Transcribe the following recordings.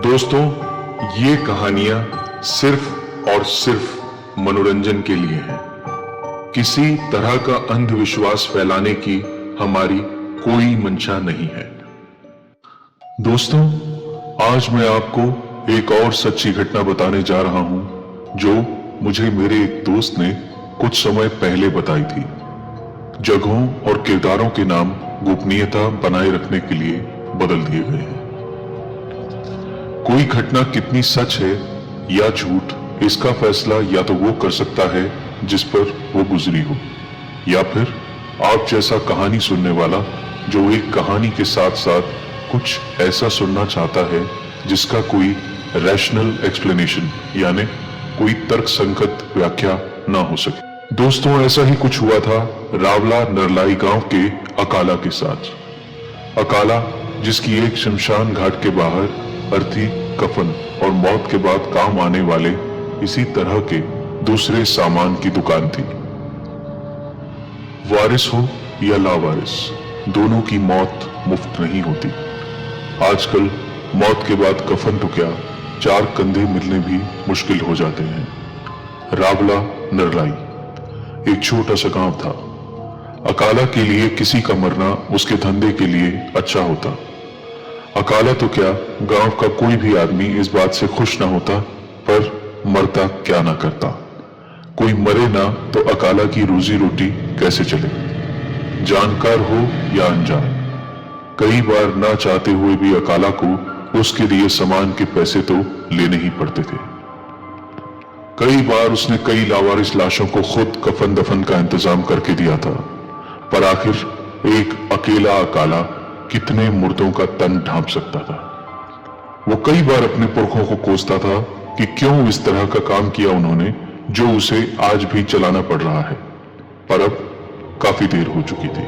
दोस्तों, ये कहानियां सिर्फ और सिर्फ मनोरंजन के लिए हैं। किसी तरह का अंधविश्वास फैलाने की हमारी कोई मंशा नहीं है। दोस्तों, आज मैं आपको एक और सच्ची घटना बताने जा रहा हूं जो मुझे मेरे एक दोस्त ने कुछ समय पहले बताई थी। जगहों और किरदारों के नाम गोपनीयता बनाए रखने के लिए बदल दिए गए हैं। कोई घटना कितनी सच है या झूठ, इसका फैसला या तो वो कर सकता है जिस पर वो गुजरी हो, या फिर आप जैसा कहानी सुनने वाला जो एक कहानी के साथ साथ कुछ ऐसा सुनना चाहता है जिसका कोई रैशनल एक्सप्लेनेशन यानी कोई तर्कसंगत व्याख्या ना हो सके। दोस्तों, ऐसा ही कुछ हुआ था रावला नरलाई गांव के अकाला के साथ। अकाला, जिसकी एक शमशान घाट के बाहर अर्थी, कफन और मौत के बाद काम आने वाले इसी तरह के दूसरे सामान की दुकान थी। वारिस हो या लावारिस, दोनों की मौत मुफ्त नहीं होती। आजकल मौत के बाद कफन तो क्या, 4 कंधे मिलने भी मुश्किल हो जाते हैं। रावला नरलाई एक छोटा सा गांव था। अकाला के लिए किसी का मरना उसके धंधे के लिए अच्छा होता। अकाला तो क्या, गांव का कोई भी आदमी इस बात से खुश ना होता, पर मरता क्या ना करता। कोई मरे ना तो अकाला की रोजी रोटी कैसे चले, जानकार हो या अनजान। कई बार ना चाहते हुए भी अकाला को उसके लिए सामान के पैसे तो लेने ही पड़ते थे। कई बार उसने कई लावारिस लाशों को खुद कफन दफन का इंतजाम करके दिया था, पर आखिर एक अकेला अकाला कितने मुर्दों का तन ढांप सकता था। वो कई बार अपने पुरखों को कोसता था कि क्यों इस तरह का काम किया उन्होंने जो उसे आज भी चलाना पड़ रहा है, पर अब काफी देर हो चुकी थी।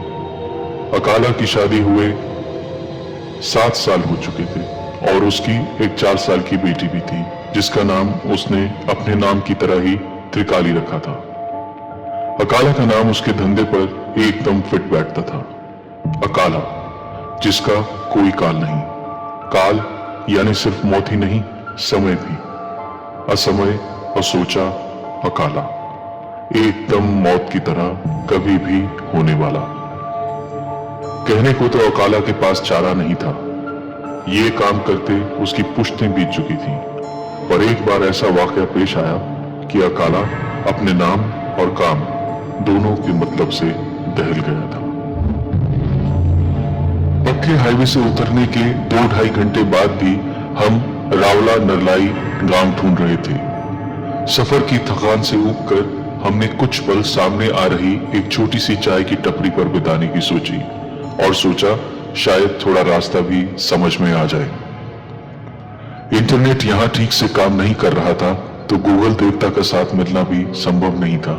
अकाला की शादी हुए 7 साल हो चुके थे और उसकी एक 4 साल की बेटी भी थी जिसका नाम उसने अपने नाम की तरह ही त्रिकाली रखा था। अकाला का नाम उसके धंधे पर एकदम फिट बैठता था। अकाला, जिसका कोई काल नहीं। काल यानी सिर्फ मौत ही नहीं, समय भी। असमय, असोचा, अकाला, एकदम मौत की तरह कभी भी होने वाला। कहने को तो अकाला के पास चारा नहीं था। ये काम करते उसकी पुश्तें बीत चुकी थी, पर एक बार ऐसा वाकया पेश आया कि अकाला अपने नाम और काम दोनों के मतलब से दहल गया था। पक्के हाईवे से उतरने के 2-2.5 घंटे बाद भी हम रावला नरलाई गांव ढूंढ रहे थे। सफर की थकान से ऊबकर हमने कुछ पल सामने आ रही एक छोटी सी चाय की टपरी पर बिताने की सोची और सोचा शायद थोड़ा रास्ता भी समझ में आ जाए। इंटरनेट यहां ठीक से काम नहीं कर रहा था तो गूगल देवता का साथ मिलना भी संभव नहीं था।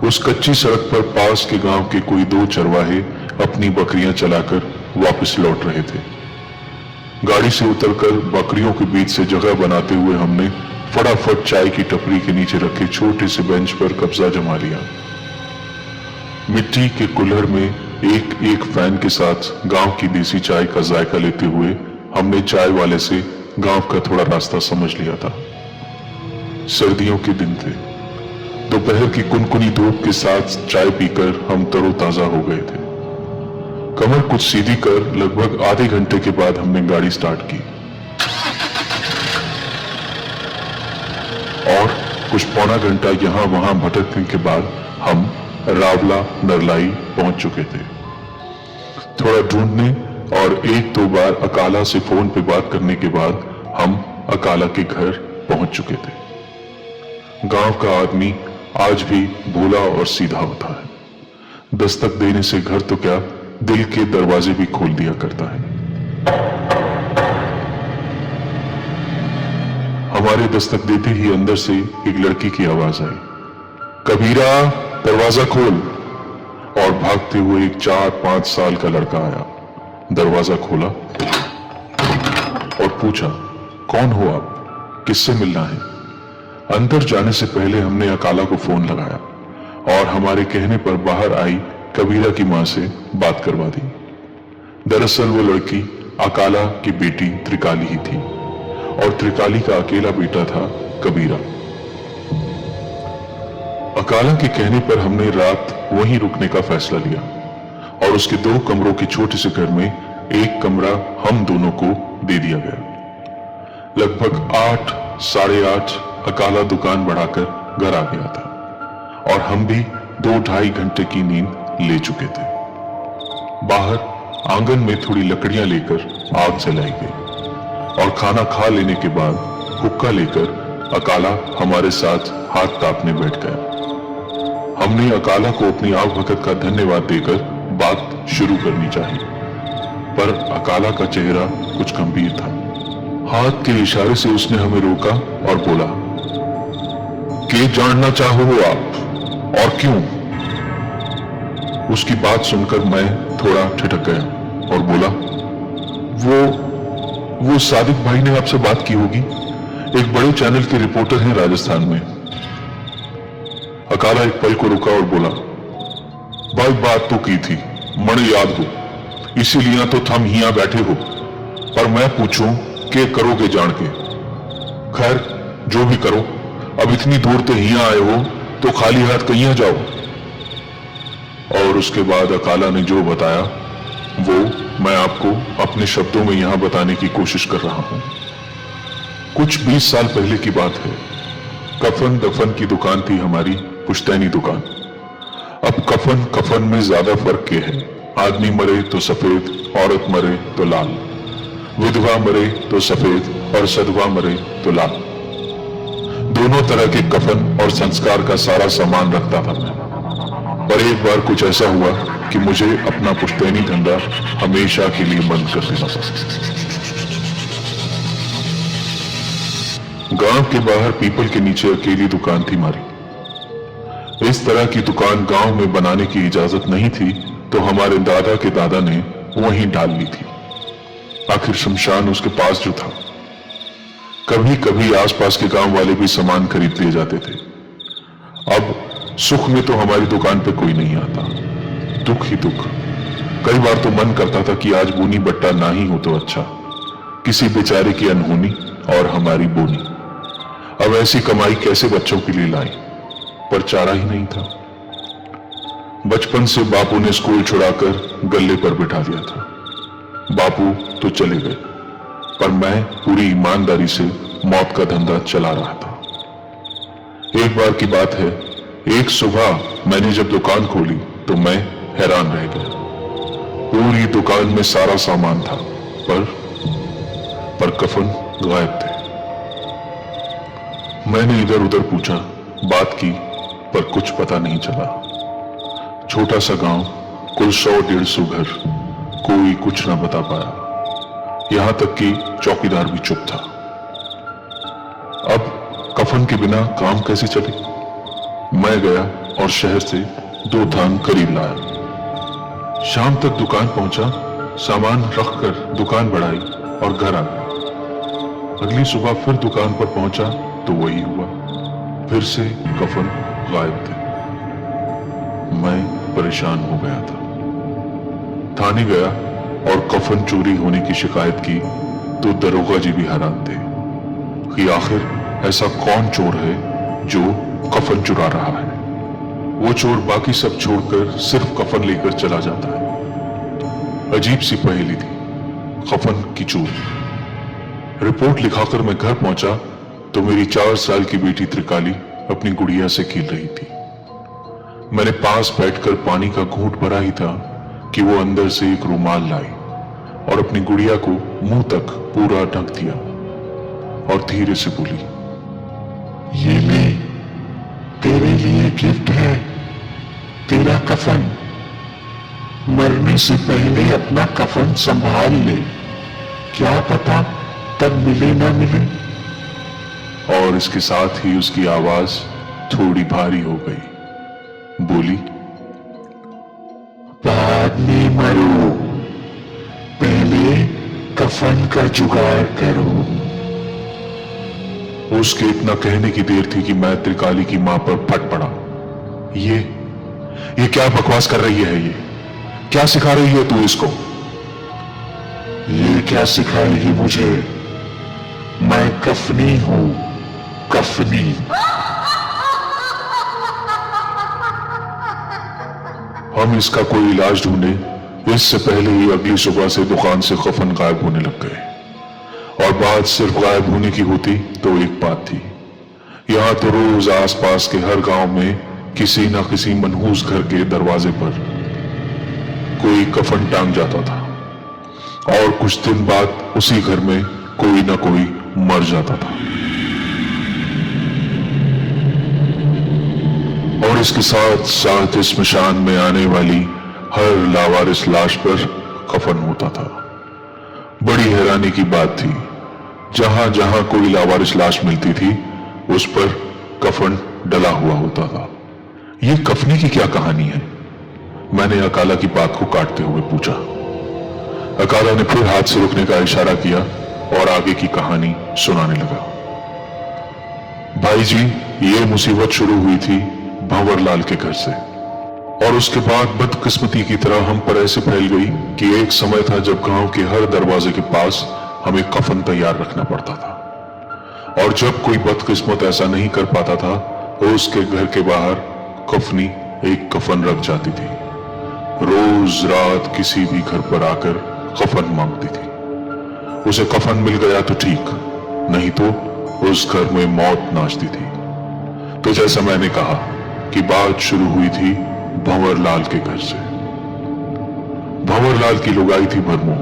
उस कच्ची सड़क पर पास के गांव के कोई 2 चरवाहे अपनी बकरियां चलाकर वापस लौट रहे थे। गाड़ी से उतरकर बकरियों के बीच से जगह बनाते हुए हमने फटाफट चाय की टपरी के नीचे रखे छोटे से बेंच पर कब्जा जमा लिया। मिट्टी के कुल्हड़ में एक फैन के साथ गांव की देसी चाय का जायका लेते हुए हमने चाय वाले से गांव का थोड़ा रास्ता समझ लिया था। सर्दियों के दिन थे। दोपहर की कुनकुनी धूप के साथ चाय पीकर हम तरोताजा हो गए थे। कमर कुछ सीधी कर लगभग आधे घंटे के बाद हमने गाड़ी स्टार्ट की और कुछ पौना घंटा यहां वहां भटकने के बाद हम रावला नरलाई पहुंच चुके थे। थोड़ा ढूंढने और 1-2 बार अकाला से फोन पे बात करने के बाद हम अकाला के घर पहुंच चुके थे। गांव का आदमी आज भी भोला और सीधा होता है। दस्तक देने से घर तो क्या, दिल के दरवाजे भी खोल दिया करता है। हमारे दस्तक देते ही अंदर से एक लड़की की आवाज आई, कबीरा दरवाजा खोल। और भागते हुए एक 4-5 साल का लड़का आया। दरवाजा खोला और पूछा, कौन हो आप, किससे मिलना है? अंदर जाने से पहले हमने अकाला को फोन लगाया और हमारे कहने पर बाहर आई कबीरा की मां से बात करवा दी। दरअसल वो लड़की अकाला की बेटी त्रिकाली ही थी। और त्रिकाली का अकेला बेटा था कबीरा। अकाला के कहने पर हमने रात वहीं रुकने का फैसला लिया और उसके 2 कमरों के छोटे से घर में एक कमरा हम दोनों को दे दिया गया। लगभग 8, साढ़े 8 अकाला दुकान बढ़ाकर घर आ गया था और हम भी 2-2.5 घंटे की नींद ले चुके थे। बाहर आंगन में थोड़ी लकड़ियां लेकर आग जलाई गई और खाना खा लेने के बाद हुक्का लेकर अकाला हमारे साथ हाथ तापने बैठ गया। हमने अकाला को अपनी आग भगत का धन्यवाद देकर बात शुरू करनी चाहिए, पर अकाला का चेहरा कुछ गंभीर था। हाथ के इशारे से उसने हमें रोका और बोला, "क्या जानना चाहो आप और क्यों?" उसकी बात सुनकर मैं थोड़ा ठिठक गया और बोला, वो सादिक भाई ने आपसे बात की होगी, एक बड़े चैनल के रिपोर्टर हैं राजस्थान में। अकाला एक पल को रुका और बोला, "भाई बात तो की थी, मने याद हो, इसीलिए तो थम हिया बैठे हो, पर मैं पूछूं के करोगे जान के। खैर जो भी करो, अब इतनी दूर तो हिया आए हो तो खाली हाथ कहीं जाओ।" और उसके बाद अकाला ने जो बताया वो मैं आपको अपने शब्दों में यहां बताने की कोशिश कर रहा हूं। कुछ 20 साल पहले की बात है। कफन दफन की दुकान थी हमारी, पुश्तैनी दुकान। अब कफन कफन में ज्यादा फर्क क्या है? आदमी मरे तो सफेद, औरत मरे तो लाल, विधवा मरे तो सफेद और सधवा मरे तो लाल। दोनों तरह के कफन और संस्कार का सारा सामान रखता था मैं। पर एक बार कुछ ऐसा हुआ कि मुझे अपना पुश्तैनी धंधा हमेशा के लिए बंद कर देना पड़ा। गांव के बाहर पीपल के नीचे अकेली दुकान थी हमारी। इस तरह की दुकान गांव में बनाने की इजाजत नहीं थी, तो हमारे दादा के दादा ने वहीं डाल ली थी। आखिर शमशान उसके पास जो था। कभी कभी आसपास के गांव वाले भी सामान खरीद ले जाते थे। अब सुख में तो हमारी दुकान पे कोई नहीं आता, दुख ही दुख। कई बार तो मन करता था कि आज बोनी बट्टा ना ही हो तो अच्छा, किसी बेचारे की अनहोनी और हमारी बोनी। अब ऐसी कमाई कैसे बच्चों के लिए लाई, पर चारा ही नहीं था। बचपन से बापू ने स्कूल छुड़ाकर गल्ले पर बिठा दिया था। बापू तो चले गए, पर मैं पूरी ईमानदारी से मौत का धंधा चला रहा था। एक बार की बात है, एक सुबह मैंने जब दुकान खोली तो मैं हैरान रह गया। पूरी दुकान में सारा सामान था, पर कफन गायब थे। मैंने इधर उधर पूछा, बात की, पर कुछ पता नहीं चला। छोटा सा गांव, कुल 100-150 घर, कोई कुछ ना बता पाया। यहां तक कि चौकीदार भी चुप था। अब कफन के बिना काम कैसे चले? मैं गया और शहर से 2 थान करीब लाया। शाम तक दुकान पहुंचा, सामान रखकर दुकान बढ़ाई और घर आ गया। अगली सुबह फिर दुकान पर पहुंचा तो वही हुआ, फिर से कफन गायब थे। मैं परेशान हो गया था। थाने गया और कफन चोरी होने की शिकायत की तो दरोगा जी भी हैरान थे कि आखिर ऐसा कौन चोर है जो कफन चुरा रहा है। वो चोर बाकी सब छोड़कर सिर्फ कफन लेकर चला जाता है। अजीब सी पहेली थी, कफन की चोरी। रिपोर्ट लिखाकर मैं घर पहुंचा तो मेरी 4 साल की बेटी त्रिकाली अपनी गुड़िया से खेल रही थी। मैंने पास बैठकर पानी का घूंट भरा ही था कि वो अंदर से एक रुमाल लाई और अपनी गुड़िया को मुंह तक पूरा ढक दिया और धीरे से बोली, ये ले, तेरे लिए गिफ्ट है, तेरा कफन। मरने से पहले अपना कफन संभाल ले, क्या पता तब मिले ना मिले। और इसके साथ ही उसकी आवाज थोड़ी भारी हो गई। बोली, बाद में मरो, पहले कफन का जुगाड़ करो। उसके इतना कहने की देर थी कि मैं त्रिकाली की मां पर फट पड़ा। ये क्या बकवास कर रही है? ये क्या सिखा रही है तू इसको? ये क्या सिखाएगी मुझे? मैं कफनी हूँ, कफनी। हम इसका कोई इलाज ढूंढे इससे पहले ही अगली सुबह से दुकान से कफन गायब होने लग गए। और बात सिर्फ गायब होने की होती तो एक बात थी, यहाँ तो रोज आसपास के हर गांव में किसी न किसी मनहूस घर के दरवाजे पर कोई कफन टांग जाता था और कुछ दिन बाद उसी घर में कोई न कोई मर जाता था। और इसके साथ साथ इस स्मशान में आने वाली हर लावारिस लाश पर कफन होता था। बड़ी हैरानी की बात थी, जहां जहां कोई लावारिस लाश मिलती थी उस पर कफन डला हुआ होता था। ये कफनी की क्या कहानी है? मैंने अकाला की बात को काटते हुए पूछा। अकाला ने फिर हाथ से रुकने का इशारा किया और आगे की कहानी सुनाने लगा। भाई जी, ये मुसीबत शुरू हुई थी भंवरलाल के घर से, और उसके बाद बदकिस्मती की तरह हम पर ऐसे फैल गई कि एक समय था जब गांव के हर दरवाजे के पास हमें कफन तैयार रखना पड़ता था। और जब कोई बदकिस्मत ऐसा नहीं कर पाता था तो उसके घर के बाहर कफनी एक कफन रख जाती थी। रोज रात किसी भी घर पर आकर कफन मांगती थी। उसे कफन मिल गया तो ठीक, नहीं तो उस घर में मौत नाचती थी। तो जैसा मैंने कहा कि बात शुरू हुई थी भंवरलाल के घर से। भंवरलाल की लुगाई थी भरमू।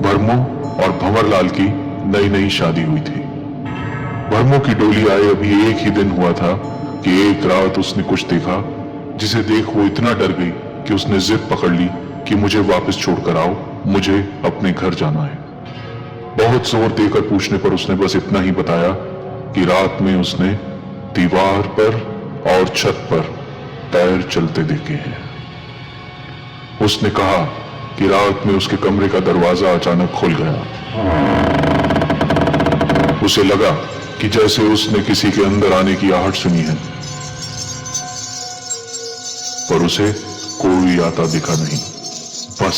भरमू और भंवरलाल की नई नई शादी हुई थी। भरमू की डोली आए अभी एक ही दिन हुआ था कि एक रात उसने कुछ देखा जिसे देख वो इतना डर गई कि उसने जिद पकड़ ली कि मुझे वापस छोड़कर आओ, मुझे अपने घर जाना है। बहुत जोर देकर पूछने पर उसने बस इतना ही बताया कि रात में उसने दीवार पर और छत पर पैर चलते देखे हैं। उसने कहा कि रात में उसके कमरे का दरवाजा अचानक खुल गया। उसे लगा कि जैसे उसने किसी के अंदर आने की आहट सुनी है, पर उसे कोई आता दिखा नहीं। बस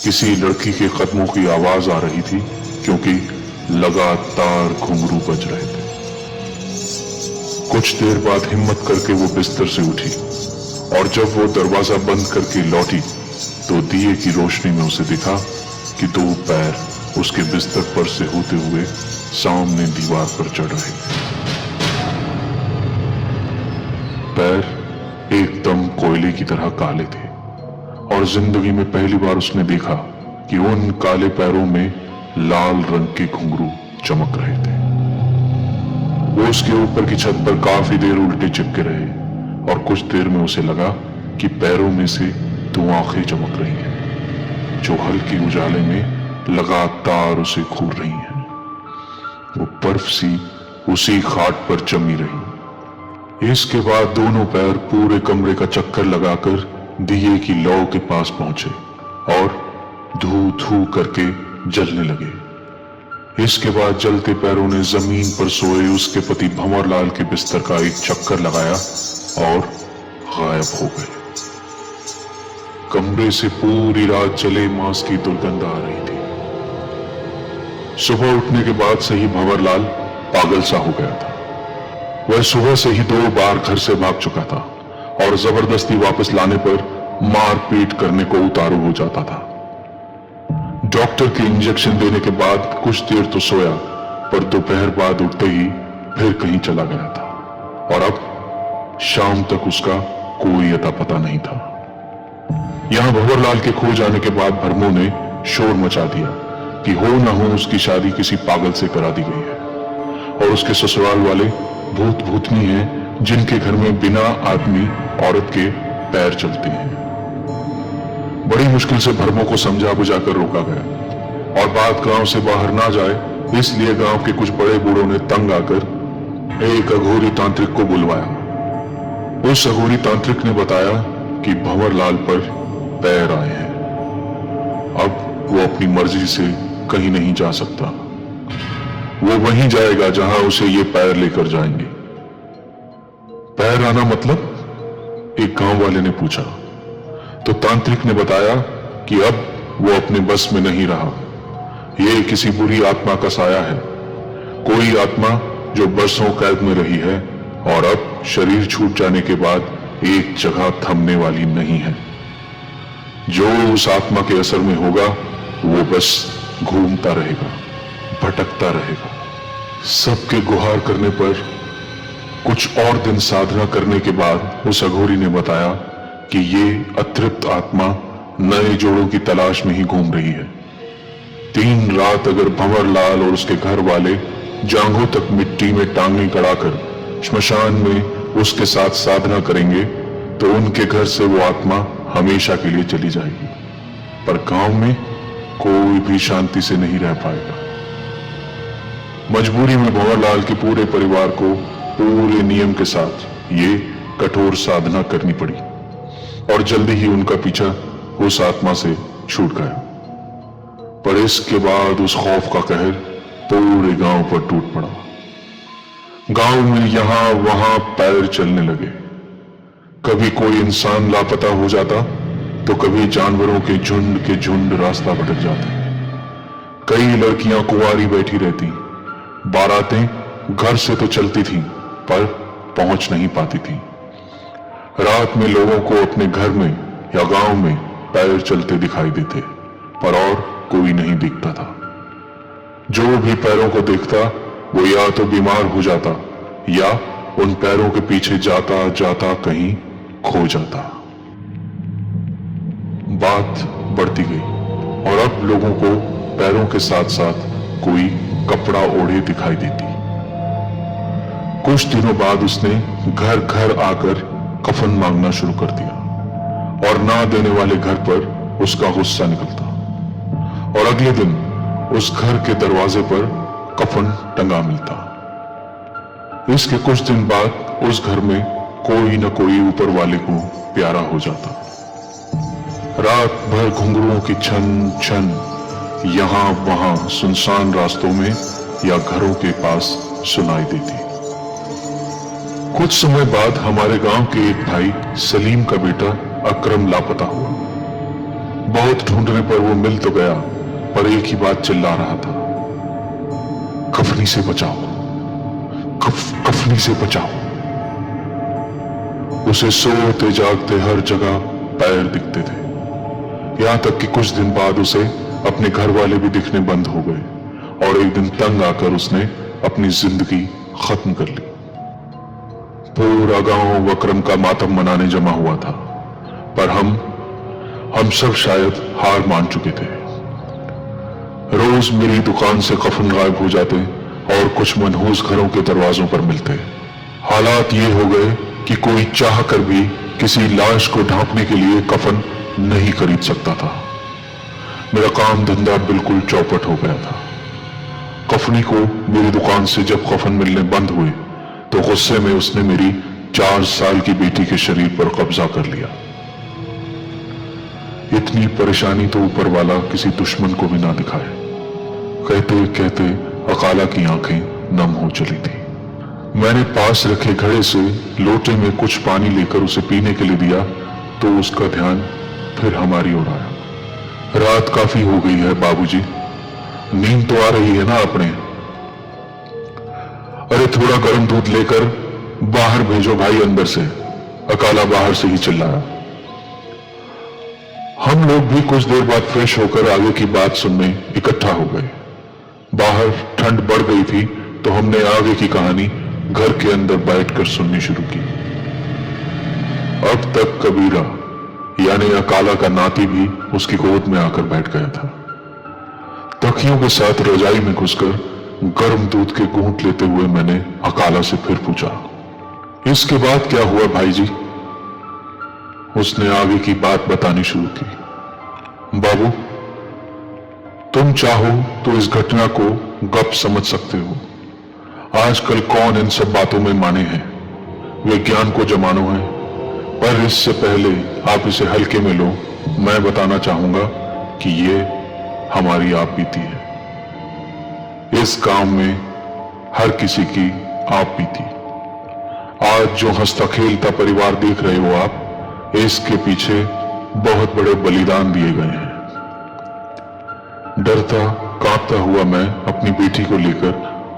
किसी लड़की के कदमों की आवाज आ रही थी, क्योंकि लगातार घुंघरू बज रहे थे। कुछ देर बाद हिम्मत करके वो बिस्तर से उठी और जब वो दरवाजा बंद करके लौटी तो दिए की रोशनी में उसे दिखा कि दो पैर उसके बिस्तर पर से होते हुए सामने दीवार पर चढ़ रहे थे। पैर एकदम कोयले की तरह काले थे और जिंदगी में पहली बार उसने देखा कि उन काले पैरों में लाल रंग के घुंघरू चमक रहे थे। वो उसके ऊपर की छत पर काफी देर उल्टे चिपके रहे और कुछ देर में उसे लगा कि पैरों में से दो आंखें चमक रही हैं, जो हल्के उजाले में लगातार उसे घूर रही हैं। वो बर्फ सी उसी खाट पर जमी रही। इसके बाद दोनों पैर पूरे कमरे का चक्कर लगाकर दिए की लौ के पास पहुंचे और धू धू करके जलने लगे। इसके बाद जलते पैरों ने जमीन पर सोए उसके पति भंवरलाल के बिस्तर का एक चक्कर लगाया और गायब हो गए। कमरे से पूरी रात जले मांस की दुर्गंध आ रही थी। सुबह उठने के बाद से ही भंवरलाल पागल सा हो गया था। वह सुबह से ही 2 बार घर से भाग चुका था और जबरदस्ती वापस लाने पर मारपीट करने को उतारू हो जाता था। डॉक्टर के इंजेक्शन देने के बाद कुछ देर तो सोया, पर दोपहर बाद उठते ही फिर कहीं चला गया था और अब शाम तक उसका कोई अता पता नहीं था। यहां भंवरलाल के खो जाने के बाद भरमू ने शोर मचा दिया कि हो न हो उसकी शादी किसी पागल से करा दी गई है और उसके ससुराल वाले भूत भूतनी हैं जिनके घर में बिना आदमी औरत के पैर चलते हैं। बड़ी मुश्किल से भरमू को समझा बुझाकर रोका गया और बात गांव से बाहर ना जाए इसलिए गांव के कुछ बड़े बूढ़ों ने तंग आकर एक अघोरी तांत्रिक को बुलवाया। उस अघोरी तांत्रिक ने बताया कि भंवरलाल पर पैर आए हैं। अब वो अपनी मर्जी से कहीं नहीं जा सकता। वो वहीं जाएगा जहां उसे ये पैर लेकर जाएंगे। पैर आना मतलब? एक गांव वाले ने पूछा। तो तांत्रिक ने बताया कि अब वो अपने बस में नहीं रहा। ये किसी बुरी आत्मा का साया है कोई आत्मा जो बरसों कैद में रही है और अब शरीर छूट जाने के बाद एक जगह थमने वाली नहीं है। जो उस आत्मा के असर में होगा वो बस घूमता रहेगा, भटकता रहेगा। सबके गुहार करने पर कुछ और दिन साधना करने के बाद उस अघोरी ने बताया कि ये अतृप्त आत्मा नए जोड़ों की तलाश में ही घूम रही है। 3 रात अगर भंवरलाल और उसके घर वाले जांघों तक मिट्टी में टांगें गड़ाकर श्मशान में उसके साथ साधना करेंगे तो उनके घर से वो आत्मा हमेशा के लिए चली जाएगी, पर गांव में कोई भी शांति से नहीं रह पाएगा। मजबूरी में भंवरलाल के पूरे परिवार को पूरे नियम के साथ ये कठोर साधना करनी पड़ी और जल्दी ही उनका पीछा उस आत्मा से छूट गया। पर इसके बाद उस खौफ का कहर पूरे गांव पर टूट पड़ा। गांव में यहां वहां पैर चलने लगे। कभी कोई इंसान लापता हो जाता तो कभी जानवरों के झुंड रास्ता भटक जाते। कई लड़कियां कुंवारी बैठी रहती। बारातें घर से तो चलती थीं पर पहुंच नहीं पाती थीं। रात में लोगों को अपने घर में या गांव में पैर चलते दिखाई देते, पर और कोई नहीं दिखता था। जो भी पैरों को देखता वो या तो बीमार हो जाता या उन पैरों के पीछे जाता जाता कहीं खो जाता। बात बढ़ती गई और अब लोगों को पैरों के साथ साथ कोई कपड़ा ओढ़े दिखाई देती। कुछ दिनों बाद उसने घर घर आकर कफन मांगना शुरू कर दिया और ना देने वाले घर पर उसका गुस्सा निकलता और अगले दिन उस घर के दरवाजे पर कफन टंगा मिलता। इसके कुछ दिन बाद उस घर में कोई न कोई ऊपर वाले को प्यारा हो जाता। रात भर घुंघरुओं की छन छन यहां वहां सुनसान रास्तों में या घरों के पास सुनाई देती। कुछ समय बाद हमारे गांव के एक भाई सलीम का बेटा अकरम लापता हुआ। बहुत ढूंढने पर वो मिल तो गया, पर एक ही बात चिल्ला रहा था, कफनी से बचाओ, कफनी से बचाओ। उसे सोते जागते हर जगह पैर दिखते थे। यहां तक कि कुछ दिन बाद उसे अपने घर वाले भी दिखने बंद हो गए और एक दिन तंग आकर उसने अपनी जिंदगी खत्म कर ली। पूरा गांव अकरम का मातम मनाने जमा हुआ था, पर हम सब शायद हार मान चुके थे। रोज मेरी दुकान से कफन गायब हो जाते और कुछ मनहूस घरों के दरवाजों पर मिलते। हालात ये हो गए कि कोई चाह कर भी किसी लाश को ढांपने के लिए कफन नहीं खरीद सकता था। मेरा काम धंधा बिल्कुल चौपट हो गया था। कफनी को मेरी दुकान से जब कफन मिलने बंद हुए तो गुस्से में उसने मेरी 4 साल की बेटी के शरीर पर कब्जा कर लिया। इतनी परेशानी तो ऊपर वाला किसी दुश्मन को भी ना दिखाए। कहते कहते अकाला की आंखें नम हो चली थी। मैंने पास रखे घड़े से लोटे में कुछ पानी लेकर उसे पीने के लिए दिया तो उसका ध्यान फिर हमारी ओर आया। रात काफी हो गई है बाबूजी, नींद तो आ रही है ना अपने? अरे थोड़ा गर्म दूध लेकर बाहर भेजो भाई अंदर से, अकाला बाहर से ही चिल्लाया। हम लोग भी कुछ देर बाद फ्रेश होकर आगे की बात सुनने इकट्ठा हो गए। बाहर ठंड बढ़ गई थी तो हमने आगे की कहानी घर के अंदर बैठकर सुननी शुरू की। अब तक कबीरा यानी अकाला का नाती भी उसकी गोद में आकर बैठ गया था। तकियों के साथ रजाई में घुसकर गर्म दूध के घूंट लेते हुए मैंने अकाला से फिर पूछा, इसके बाद क्या हुआ भाई जी? उसने आगे की बात बतानी शुरू की। बाबू, तुम चाहो तो इस घटना को गप समझ सकते हो। आजकल कौन इन सब बातों में माने हैं, विज्ञान को जमानो है, पर इससे पहले आप इसे हल्के में लो। मैं बताना चाहूंगा कि ये हमारी आप बीती है। इस गांव में हर किसी की आप बीती। आज जो हंसता खेलता परिवार देख रहे हो आप, इसके पीछे बहुत बड़े बलिदान दिए गए हैं। डरता कांपता हुआ मैं अपनी बेटी को लेकर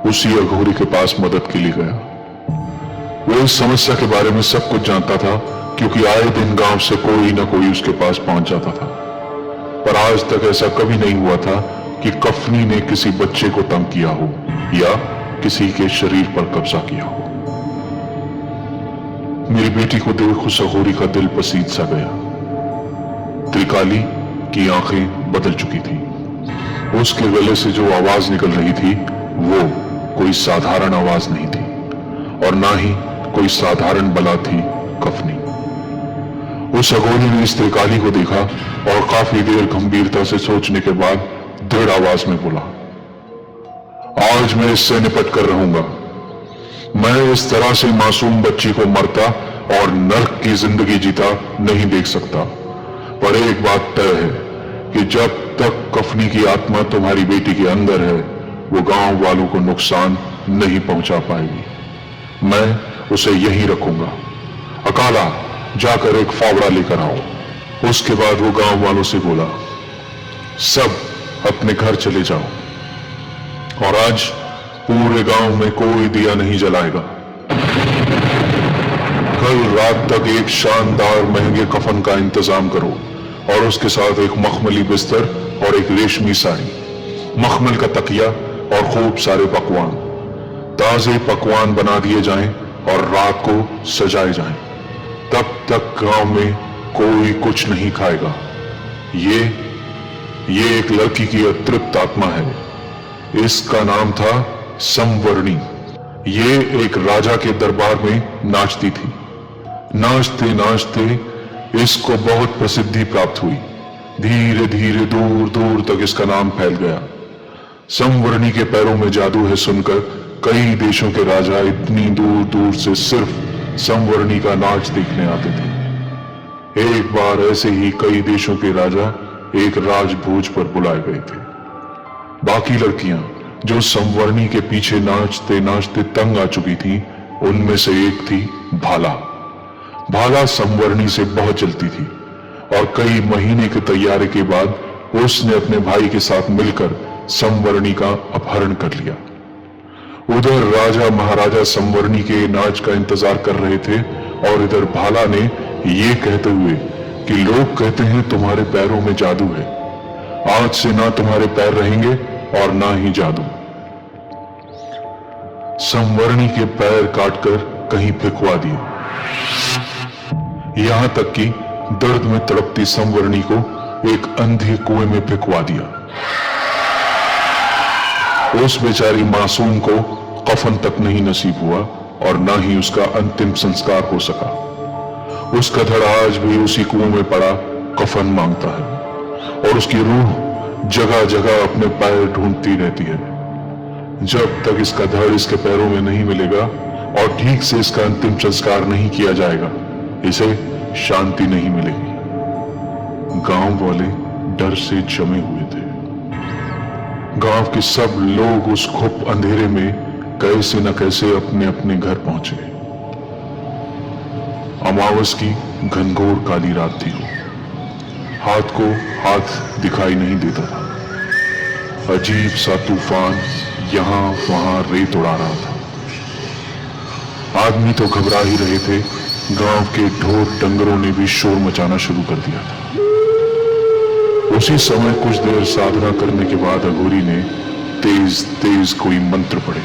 उसी अघोरी के पास मदद के लिए गया। वो इस समस्या के बारे में सब कुछ जानता था, क्योंकि आए दिन गांव से कोई ना कोई उसके पास पहुंच जाता था। पर आज तक ऐसा कभी नहीं हुआ था कि कफनी ने किसी बच्चे को तंग किया हो या किसी के शरीर पर कब्जा किया हो। मेरी बेटी को देख उस अघोरी का दिल पसीज सा गया। त्रिकाली की आंखें बदल चुकी थी। उसके गले से जो आवाज निकल रही थी वो कोई साधारण आवाज नहीं थी, और ना ही कोई साधारण बला थी कफनी। उस अघोरी ने इस त्रिकाली को देखा और काफी देर गंभीरता से सोचने के बाद दृढ़ आवाज में बोला, आज मैं इससे निपट कर रहूंगा। मैं इस तरह से मासूम बच्ची को मरता और नर्क की जिंदगी जीता नहीं देख सकता। पर एक बात तय है कि जब तक कफनी की आत्मा तुम्हारी बेटी के अंदर है, वो गांव वालों को नुकसान नहीं पहुंचा पाएगी। मैं उसे यहीं रखूंगा। अकाला, जाकर एक फावड़ा लेकर आओ। उसके बाद वो गांव वालों से बोला, सब अपने घर चले जाओ और आज पूरे गांव में कोई दिया नहीं जलाएगा। कल रात तक एक शानदार महंगे कफन का इंतजाम करो और उसके साथ एक मखमली बिस्तर और एक रेशमी साड़ी, मखमल का तकिया और खूब सारे पकवान। ताजे पकवान बना दिए जाएं और रात को सजाए जाएं। तब तक गांव में कोई कुछ नहीं खाएगा। ये एक लड़की की अतृप्त आत्मा है। इसका नाम था संवरणी। ये एक राजा के दरबार में नाचती थी। नाचते नाचते इसको बहुत प्रसिद्धि प्राप्त हुई। धीरे धीरे दूर दूर तक इसका नाम फैल गया। संवरणी के पैरों में जादू है सुनकर कई देशों के राजा इतनी दूर दूर से सिर्फ संवरणी का नाच देखने आते थे। एक बार ऐसे ही कई देशों के राजा एक राजभोज पर बुलाए गए थे। बाकी लड़कियां जो संवरणी के पीछे नाचते नाचते तंग आ चुकी थीं, उनमें से एक थी भाला। भाला संवरणी से बहुत जलती थी और कई महीने की तैयारी के बाद उसने अपने भाई के साथ मिलकर संवरणी का अपहरण कर लिया। उधर राजा महाराजा संवरणी के नाच का इंतजार कर रहे थे और इधर भाला ने ये कहते हुए कि लोग कहते हैं तुम्हारे पैरों में जादू है, आज से ना तुम्हारे पैर रहेंगे और ना ही जादू। संवरणी के पैर काटकर कहीं फेंकवा दिए। यहां तक कि दर्द में तड़पती संवरणी को एक अंधे कुएं में फेंकवा दिया। उस बेचारी मासूम को कफन तक नहीं नसीब हुआ और ना ही उसका अंतिम संस्कार हो सका। उसका धड़ आज भी उसी कुएं में पड़ा कफन मांगता है और उसकी रूह जगह जगह अपने पैर ढूंढती रहती है। जब तक इसका धड़ इसके पैरों में नहीं मिलेगा और ठीक से इसका अंतिम संस्कार नहीं किया जाएगा, इसे शांति नहीं मिलेगी। गांव वाले डर से जमे हुए थे। गांव के सब लोग उस खुप अंधेरे में कैसे न कैसे अपने अपने घर पहुंचे। अमावस की घनघोर काली रात थी। हाथ को हाथ दिखाई नहीं देता था। अजीब सा तूफान यहां वहां रेत उड़ा रहा था। आदमी तो घबरा ही रहे थे, गांव के ढोर डंगरों ने भी शोर मचाना शुरू कर दिया था। उसी समय कुछ देर साधना करने के बाद अघोरी ने तेज तेज कोई मंत्र पढ़े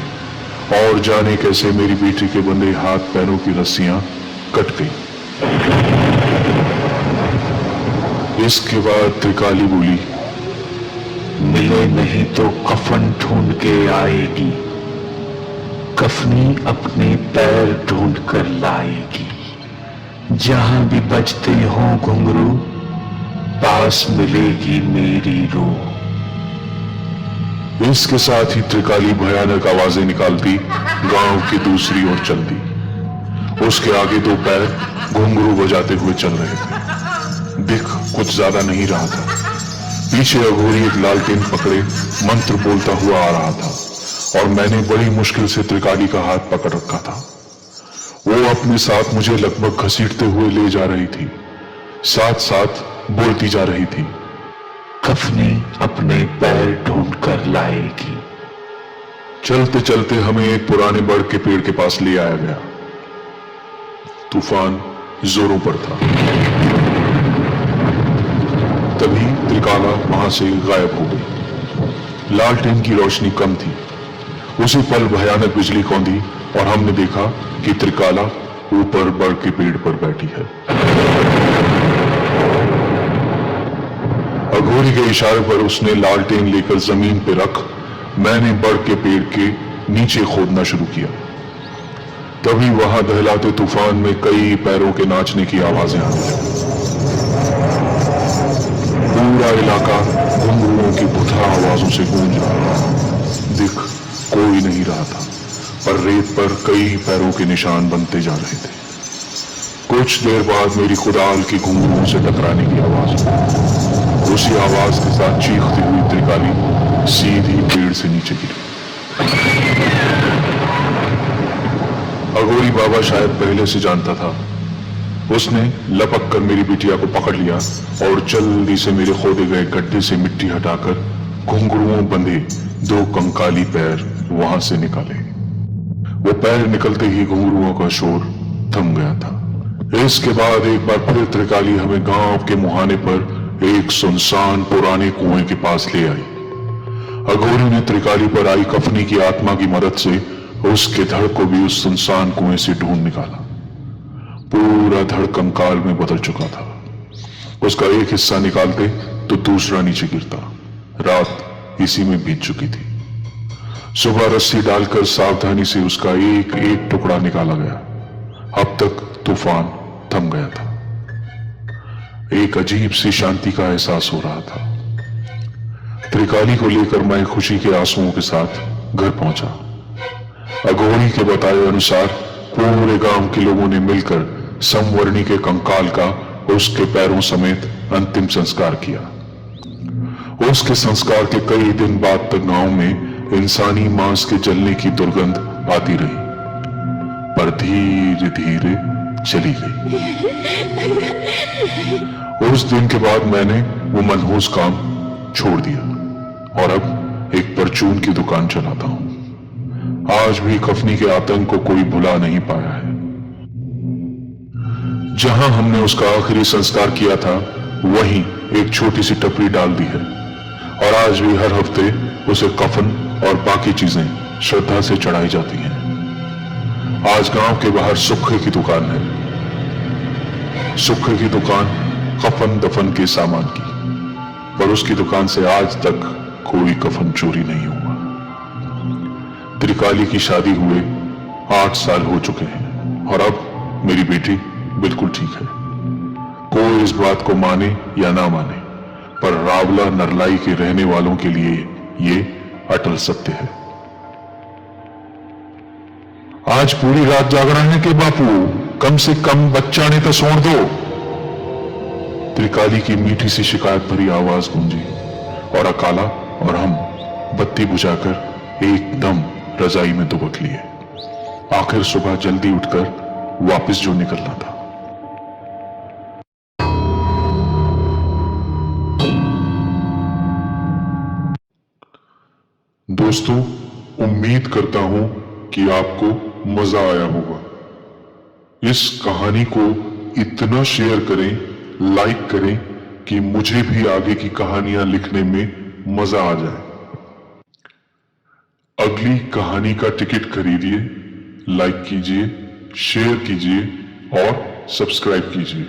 और जाने कैसे मेरी बेटी के बंधे हाथ पैरों की रस्सियां कट गई। इसके बाद त्रिकाली बोली, मिले नहीं तो कफन ढूंढ के आएगी। कफनी अपने पैर ढूंढ कर लाएगी। जहां भी बजते हो घुंघरू, पास मिलेगी मेरी रूह। इसके साथ ही त्रिकाली भयानक आवाजें निकालती गांव की दूसरी ओर चल दी। उसके आगे दो पैर घुंघरू बजाते हुए चल रहे थे। दिख कुछ ज्यादा नहीं रहा था। पीछे अघोरी एक लालटेन पकड़े मंत्र बोलता हुआ आ रहा था और मैंने बड़ी मुश्किल से त्रिकाली का हाथ पकड़ रखा था। वो अपने साथ मुझे लगभग घसीटते हुए ले जा रही थी, साथ साथ बोलती जा रही थी, कफनी अपने पैर ढूंढ कर लाएगी। चलते चलते हमें एक पुराने बड़ के पेड़ के पास ले आया गया। तूफान जोरों पर था। तभी त्रिकाला वहां से गायब हो गई। लालटेन की रोशनी कम थी। उसी पल भयानक बिजली कौंधी और हमने देखा कि त्रिकाला ऊपर बड़ के पेड़ पर बैठी है। अघोरी के इशारे पर उसने लालटेन लेकर जमीन पर रख मैंने बड़ के पेड़ के नीचे खोदना शुरू किया। तभी वहां दहलाते तूफान में कई पैरों के नाचने की आवाजें आने लगी। पूरा इलाका घुंघरुओं की बुधा आवाजों से गूंज रहा था। दिख कोई नहीं रहा था, पर रेत पर कई पैरों के निशान बनते जा रहे थे। कुछ देर बाद मेरी कुदाल की घुंघरुओं से टकराने की आवाज हुई। उसी आवाज के साथ चीखती हुई त्रिकाली सीधी पेड़ से नीचे गिरी। अघोरी बाबा शायद पहले से जानता था। उसने लपक कर मेरी बिटिया को पकड़ लिया और जल्दी से मेरे खोदे गए गड्ढे से मिट्टी हटाकर घुंघरुओं बंधे 2 कंकाली पैर वहां से निकाले। वो पैर निकलते ही घुंघरुओं का शोर थम गया था। इसके बाद एक बार फिर त्रिकाली हमें गांव के मुहाने पर एक सुनसान पुराने कुएं के पास ले आई। अघोरी ने त्रिकाली पर आई कफनी की आत्मा की मदद से उसके धड़ को भी उस सुनसान कुएं से ढूंढ निकाला। पूरा धड़ कंकाल में बदल चुका था। उसका एक हिस्सा निकालते तो दूसरा नीचे गिरता। रात इसी में बीत चुकी थी। सुबह रस्सी डालकर सावधानी से उसका एक एक टुकड़ा निकाला गया। अब तक तूफान थम गया था। एक अजीब सी शांति का एहसास हो रहा था। त्रिकाली को लेकर मैं खुशी के आंसुओं के साथ घर पहुंचा। अघोरी के बताए अनुसार पूरे गांव के लोगों ने मिलकर संवर्णी के कंकाल का उसके पैरों समेत अंतिम संस्कार किया। उसके संस्कार के कई दिन बाद तक गांव में इंसानी मांस के जलने की दुर्गंध आती रही, पर धीरे धीरे चली गई। उस दिन के बाद मैंने वो मनहूस काम छोड़ दिया और अब एक परचून की दुकान चलाता हूं। आज भी कफनी के आतंक को कोई भुला नहीं पाया है। जहां हमने उसका आखिरी संस्कार किया था वहीं एक छोटी सी टपरी डाल दी है और आज भी हर हफ्ते उसे कफन और बाकी चीजें श्रद्धा से चढ़ाई जाती हैं। आज गांव के बाहर सुखे की दुकान है। सुखे की दुकान कफन दफन के सामान की, पर उसकी दुकान से आज तक कोई कफन चोरी नहीं हुआ। त्रिकाली की शादी हुए 8 साल हो चुके हैं और अब मेरी बेटी बिल्कुल ठीक है। कोई इस बात को माने या ना माने, पर रावला नरलाई के रहने वालों के लिए ये अटल सत्य है। आज पूरी रात जागरण है कि बापू, कम से कम बच्चा ने तो सोण दो। त्रिकाली की मीठी सी शिकायत भरी आवाज गूंजी और अकाला और हम बत्ती बुझाकर एकदम रजाई में दुबक लिए। आखिर सुबह जल्दी उठकर वापस जो निकलना था। दोस्तों, उम्मीद करता हूं कि आपको मजा आया होगा। इस कहानी को इतना शेयर करें, लाइक करें कि मुझे भी आगे की कहानियां लिखने में मजा आ जाए। अगली कहानी का टिकट खरीदिए, लाइक कीजिए, शेयर कीजिए और सब्सक्राइब कीजिए।